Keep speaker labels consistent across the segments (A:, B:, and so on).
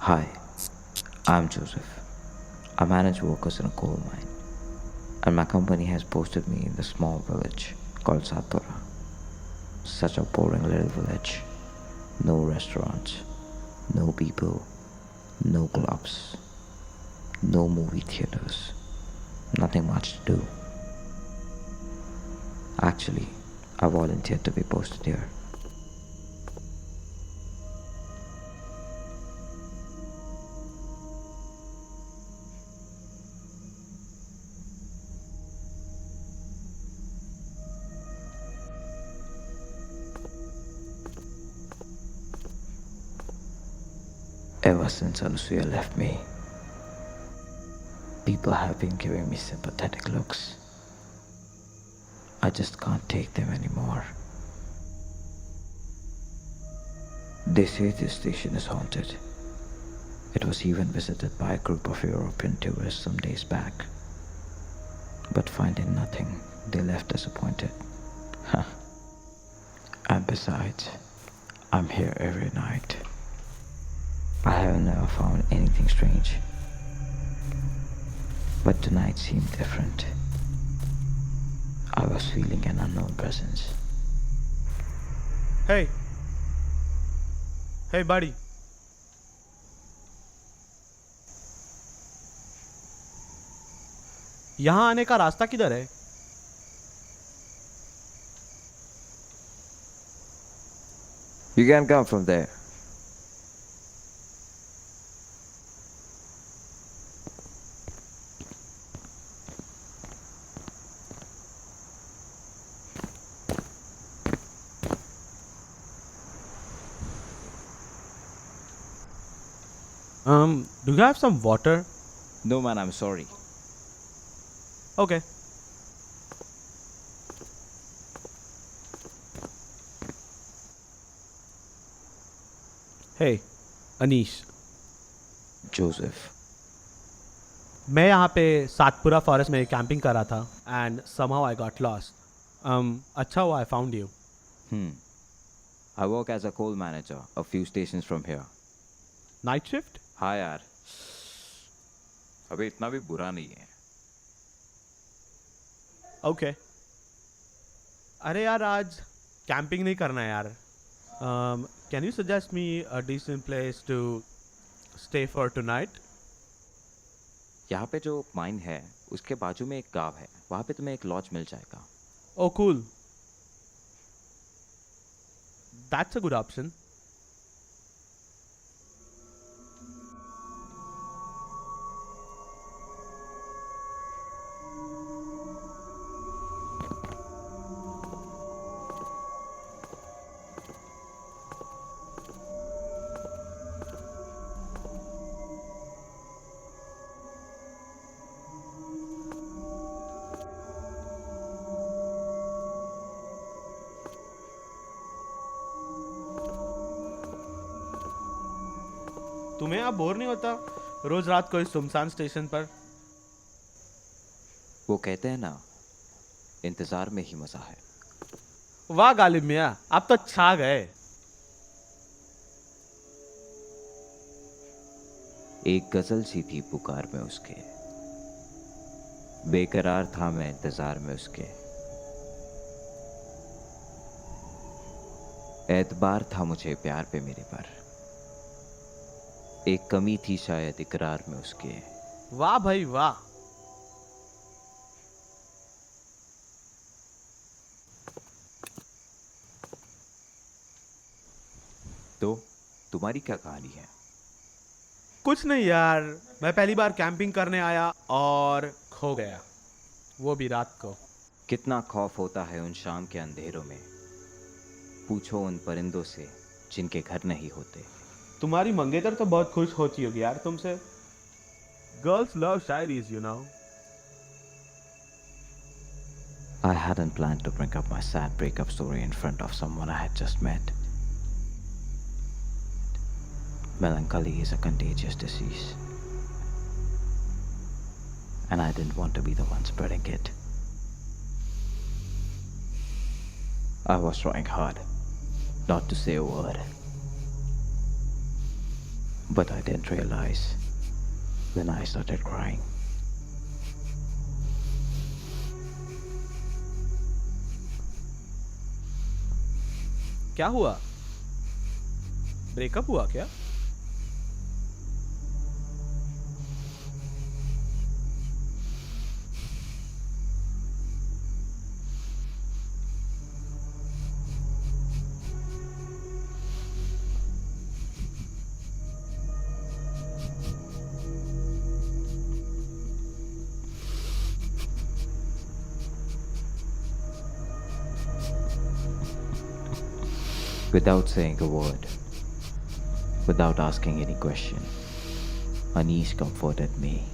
A: Hi, I'm Joseph. I manage workers in a coal mine, and my company has posted me in the small village called Satura. Such a boring little village. No restaurants, no people, no clubs, no movie theaters, nothing much to do. Actually, I volunteered to be posted here. Ever since Anusuya left me, people have been giving me sympathetic looks. I just can't take them anymore. They say this station is haunted. It was even visited by a group of European tourists some days back. But finding nothing, they left disappointed. Huh. And besides, I'm here every night. I have never found anything strange. But tonight seemed different. I was feeling an unknown presence.
B: Hey, hey buddy. यहाँ आने का रास्ता किधर है?
A: You can come from there.
B: Do you have some water?
A: No, man, I'm sorry.
B: Okay. Hey, Anish.
A: Joseph.
B: मैं यहाँ पे Satpura forest में कैंपिंग कर रहा था and somehow I got lost. अच्छा हुआ I found you.
A: I work as a coal manager a few stations from here.
B: Night shift?
A: हाँ यार. अबे इतना भी बुरा नहीं है.
B: Okay. अरे यार आज कैंपिंग नहीं करना है यार. Can you suggest me a decent place to stay for tonight?
A: यहाँ पे जो माइन है उसके बाजू में एक गांव है. वहाँ पे तुम्हें एक लॉज मिल जाएगा.
B: Oh, cool. That's a good option. तुम्हें आप बोर नहीं होता रोज रात को इस सुमसान स्टेशन पर?
A: वो कहते हैं ना, इंतजार में ही मजा है.
B: वाह गालिब मियाँ, आप तो छा गए.
A: एक गजल सी थी पुकार में उसके. बेकरार था मैं इंतजार में उसके. एतबार था मुझे प्यार पे मेरे पर. एक कमी थी शायद इकरार में उसके.
B: वाह भाई वाह.
A: तो तुम्हारी क्या कहानी है?
B: कुछ नहीं यार, मैं पहली बार कैंपिंग करने आया और खो गया, वो भी रात को.
A: कितना खौफ होता है उन शाम के अंधेरों में. पूछो उन परिंदों से जिनके घर नहीं होते.
B: तुम्हारी मंगेतर तो बहुत खुश होती होगी यार तुमसे. Girls love shayaris you know.
A: I hadn't planned to bring up my sad breakup story in front of someone I had just met. Melancholy is a contagious disease, and I didn't want to be the one spreading it. I was trying hard not to say a word. But I didn't realize. Then I started crying.
B: क्या हुआ? Breakup हुआ क्या?
A: Without saying a word, without asking any question, Anish comforted me.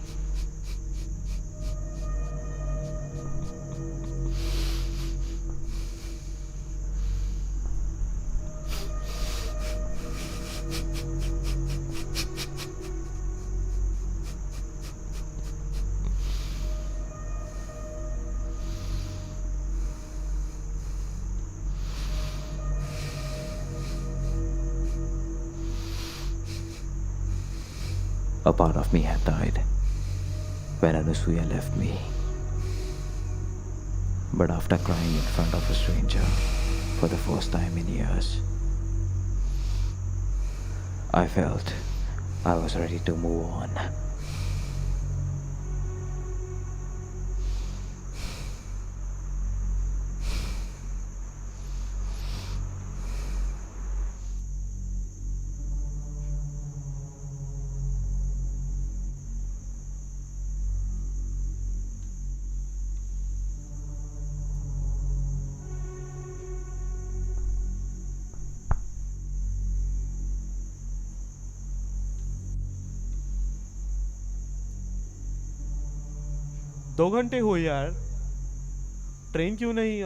A: A part of me had died when Anusuya left me. But after crying in front of a stranger for the first time in years, I felt I was ready to move on.
B: दो घंटे हुए यार, train क्यों नहीं